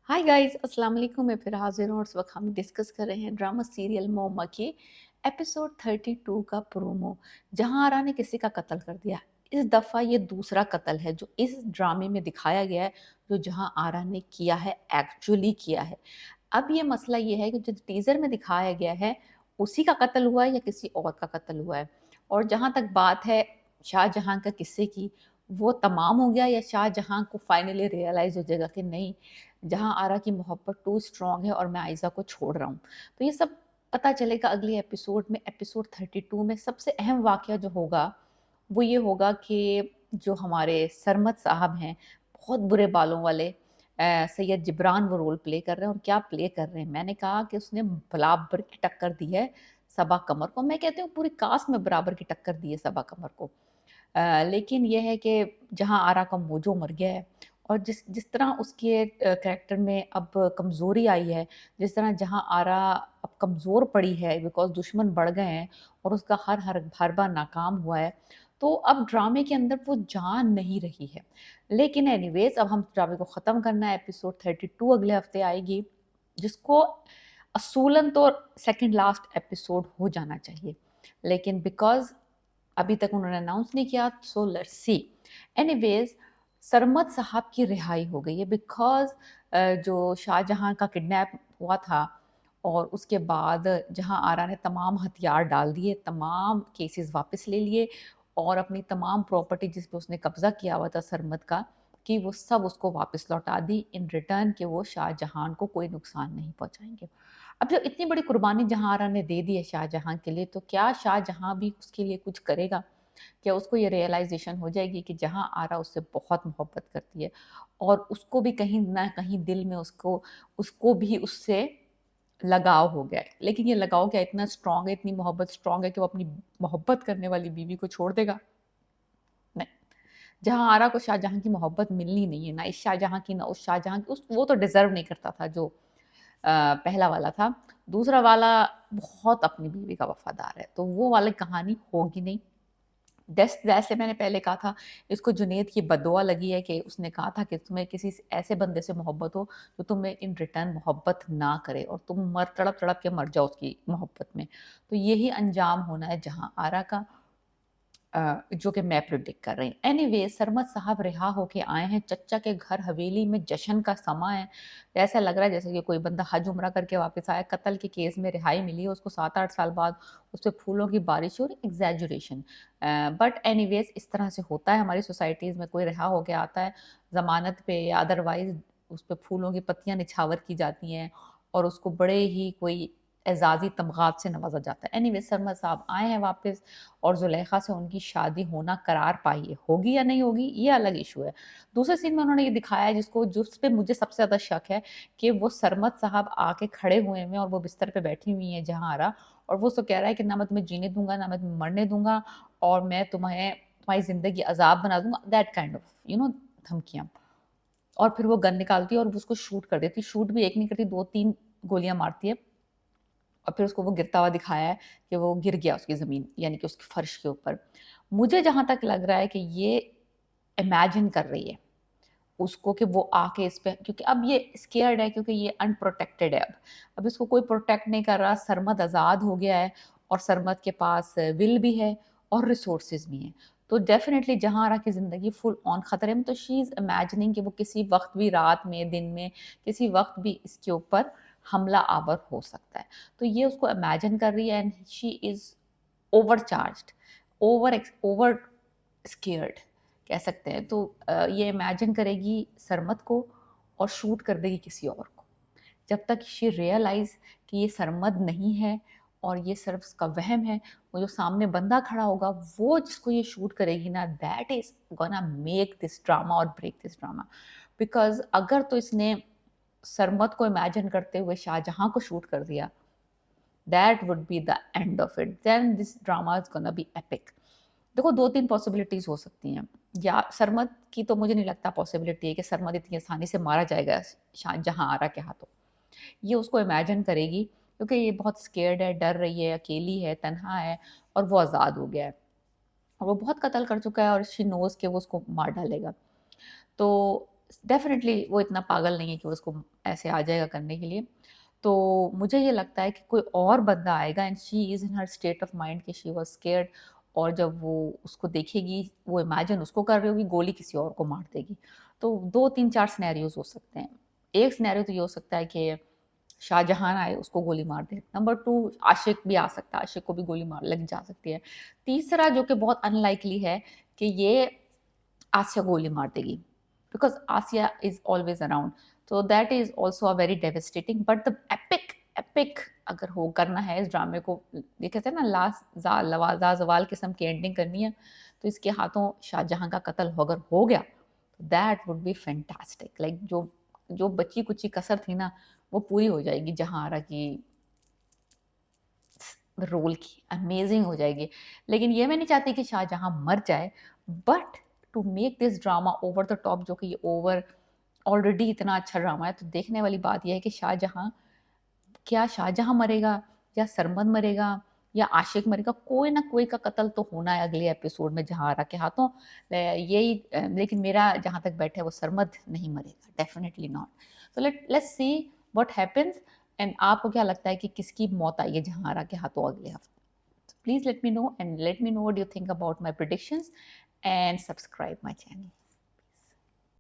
Hi guys, अस्सलाम वालेकुम। मैं फिर हाजिर हूँ और इस वक्त हम डिस्कस कर रहे हैं ड्रामा सीरियल मोमा के एपिसोड 32 का प्रोमो, जहां आरा ने किसी का कत्ल कर दिया। इस दफ़ा ये दूसरा कत्ल है जो इस ड्रामे में दिखाया गया है, जो जहां आरा ने किया है, एक्चुअली किया है। अब ये मसला ये है कि जो टीज़र में दिखाया गया है, उसी का कत्ल हुआ है या किसी और का कत्ल हुआ है। और जहाँ तक बात है शाहजहाँ का किस्से की, वो तमाम हो गया या शाहजहाँ को फाइनली रियलाइज़ हो जाएगा कि नहीं, जहाँ आरा की मोहब्बत टू स्ट्रॉन्ग है और मैं आयज़ा को छोड़ रहा हूँ। तो ये सब पता चलेगा अगले एपिसोड में। एपिसोड 32 में सबसे अहम वाक़या जो होगा, वो ये होगा कि जो हमारे सरमद साहब हैं, बहुत बुरे बालों वाले, सैयद जिब्रान वो रोल प्ले कर रहे हैं और क्या प्ले कर रहे हैं। मैंने कहा कि उसने बराबर की टक्कर दी है सबा कमर को। मैं कहती हूँ पूरी कास्ट में बराबर की टक्कर दी है सबा कमर को। लेकिन ये है कि जहाँ आरा का मोजो मर गया है और जिस जिस तरह उसके कैरेक्टर में अब कमज़ोरी आई है, जिस तरह जहाँ आरा अब कमज़ोर पड़ी है बिकॉज़ दुश्मन बढ़ गए हैं और उसका हर बार नाकाम हुआ है, तो अब ड्रामे के अंदर वो जान नहीं रही है। लेकिन एनीवेज़ अब हम ड्रामे को ख़त्म करना है। एपिसोड 32 अगले हफ़्ते आएगी, जिसको असूलन तो सेकंड लास्ट एपिसोड हो जाना चाहिए। लेकिन बिकॉज़ अभी तक उन्होंने अनाउंस नहीं किया, so let's see. Anyways, Sarmad साहब की रिहाई हो गई है बिकॉज जो शाहजहां का किडनैप हुआ था और उसके बाद जहां आरा ने तमाम हथियार डाल दिए, तमाम केसेस वापस ले लिए और अपनी तमाम प्रॉपर्टी जिस पे उसने कब्जा किया हुआ था सरमद का, कि वो सब उसको वापस लौटा दी इन रिटर्न कि वो शाहजहां को कोई नुकसान नहीं पहुंचाएंगे। अब जब इतनी बड़ी कुर्बानी जहाँ आरा ने दे दी है शाहजहाँ के लिए, तो क्या शाहजहाँ भी उसके लिए कुछ करेगा? क्या उसको ये रियलाइज़ेशन हो जाएगी कि जहाँ आरा उससे बहुत मोहब्बत करती है और उसको भी कहीं न कहीं दिल में उसको उसको भी उससे लगाव हो गया है। लेकिन ये लगाव क्या इतना स्ट्रॉन्ग है, इतनी मोहब्बत स्ट्रॉन्ग है कि वो अपनी मोहब्बत करने वाली बीवी को छोड़ देगा? नहीं। जहाँ आरा को शाहजहाँ की मोहब्बत मिलनी नहीं है, ना इस शाहजहाँ की, ना उस शाहजहाँ की, उस वो तो डिज़र्व नहीं करता था जो पहला वाला था। दूसरा वाला बहुत अपनी बीवी का वफ़ादार है, तो वो वाली कहानी होगी नहीं। जैसे मैंने पहले कहा था, इसको जुनैद की बददुआ लगी है कि उसने कहा था कि तुम्हें किसी ऐसे बंदे से मोहब्बत हो जो तुम्हें इन रिटर्न मोहब्बत ना करे और तुम तड़प तड़प के मर जाओ उसकी मोहब्बत में। तो यही अंजाम होना है जहाँ आरा का, जो कि मैं प्रिडिक्ट कर रही हूँ। एनीवे, सरमद साहब रिहा होके आए हैं चच्चा के घर, हवेली में जश्न का समा है। ऐसा लग रहा है जैसे कि कोई बंदा हज उम्रा करके वापस आया। कत्ल के केस में रिहाई मिली है उसको 7-8 साल बाद। उस पे फूलों की बारिश और एग्जैजुरेशन। बट एनीवेज, इस तरह से होता है हमारी सोसाइटीज़ में। कोई रिहा होके आता है ज़मानत पे या अदरवाइज़, उस पे फूलों की पत्तियाँ निछावर की जाती हैं और उसको बड़े ही कोई एज़ाज़ी तमग़ात से नवाज़ा जाता है। एनीवे, सरमद साहब आए हैं वापस और ज़ुलेखा से उनकी शादी होना करार पाई है। होगी या नहीं होगी, ये अलग इशू है। दूसरे सीन में उन्होंने ये दिखाया है जिस पे मुझे सबसे ज़्यादा शक है, कि वो सरमद साहब आके खड़े हुए हैं और वो बिस्तर पे बैठी हुई हैं जहाँ आरा, और वो उसको कह रहा है कि ना मैं तुम्हें जीने दूँगा, ना मैं तुम्हें मरने दूँगा और मैं तुम्हारी ज़िंदगी अज़ाब बना दूँगा, दैट काइंड ऑफ धमकियाँ। और फिर वो गन निकालती है और वो उसको शूट कर देती है। शूट भी एक नहीं करती, 2-3 गोलियाँ मारती है और फिर उसको वो गिरता हुआ दिखाया है कि वो गिर गया उसकी ज़मीन, यानी कि उसकी फर्श के ऊपर। मुझे जहाँ तक लग रहा है कि ये इमेजिन कर रही है उसको कि वो आके इस पे, क्योंकि अब ये स्केयर्ड है, क्योंकि ये अनप्रोटेक्टेड है अब। अब इसको कोई प्रोटेक्ट नहीं कर रहा, सरमद आज़ाद हो गया है और सरमद के पास विल भी है और रिसोर्सेज़ भी हैं। तो डेफ़िनेटली जहाँ आरा की ज़िंदगी फुल ऑन ख़तरे में, तो शी इज़ इमेजिनिंग कि वो किसी वक़्त भी, रात में, दिन में, किसी वक़्त भी इसके ऊपर हमला आवर हो सकता है। तो ये उसको इमेजिन कर रही है and she is overcharged, over scared कह सकते हैं। तो ये इमेजिन करेगी सरमद को और शूट कर देगी किसी और को। जब तक शी रियलाइज़ कि ये सरमद नहीं है और ये सिर्फ़ उसका वहम है, वो जो सामने बंदा खड़ा होगा, वो जिसको ये शूट करेगी ना, that is gonna make this drama और ब्रेक दिस ड्रामा। बिकॉज़ अगर तो इसने सरमद को इमेजिन करते हुए शाहजहाँ को शूट कर दिया, that would be the end of it, then this drama is gonna be epic. देखो, 2-3 पॉसिबिलिटीज़ हो सकती हैं। या सरमद की तो मुझे नहीं लगता पॉसिबिलिटी है कि सरमद इतनी आसानी से मारा जाएगा शाहजहाँ आरा के हाथों। ये उसको इमेजिन करेगी क्योंकि ये बहुत स्केर्ड है, डर रही है, अकेली है, तन्हा है और वो आज़ाद हो गया है और वो बहुत कत्ल कर चुका है और शी नोज़ कि वो उसको मार डालेगा। तो डेफ़िनेटली वो इतना पागल नहीं है कि वो उसको ऐसे आ जाएगा करने के लिए। तो मुझे ये लगता है कि कोई और बंदा आएगा and she is in her state of mind कि शी वाज़ स्केयर्ड, और जब वो उसको देखेगी, वो इमेजिन उसको कर रही होगी, गोली किसी और को मार देगी। तो 2, 3, 4 सिनेरियोज़ हो सकते हैं। एक सिनेरियो तो ये हो सकता है कि शाहजहां आए, उसको गोली मार दे। नंबर 2, आशिक भी आ सकता है, आशिक को भी गोली मार लग जा सकती है। तीसरा जो कि बहुत अनलाइकली है कि ये आसिया गोली मार देगी, because Asiya is always around. तो that is also a very devastating, but the epic epic अगर हो करना है इस ड्रामे को, ये कहते हैं ना लास्ट लवाजा जवाल किस्म की एंडिंग करनी है, तो इसके हाथों शाहजहां का कत्ल अगर हो गया, तो that would be fantastic. Like जो जो बची कुची कसर थी ना, वो पूरी हो जाएगी जहां आरा की रोल की, अमेजिंग हो जाएगी। लेकिन ये मैं नहीं चाहती कि शाहजहां मर जाए, but to make this drama over the top, जो कि ये ओवर ऑलरेडी इतना अच्छा ड्रामा है, तो देखने वाली बात यह है कि शाहजहां, क्या शाहजहां मरेगा या सरमद मरेगा या आशिक मरेगा, कोई ना कोई का कत्ल तो होना है अगले एपिसोड में जहां आरा के हाथों। यही लेकिन मेरा जहां तक बैठा है वो सरमद नहीं मरेगा, डेफिनेटली नॉट। तो let's see what happens. And आपको क्या लगता है कि किसकी मौत आई है जहां आरा के हाथों अगले हफ्ते? Please let me know, and let me know what you think about my predictions, and subscribe my channel.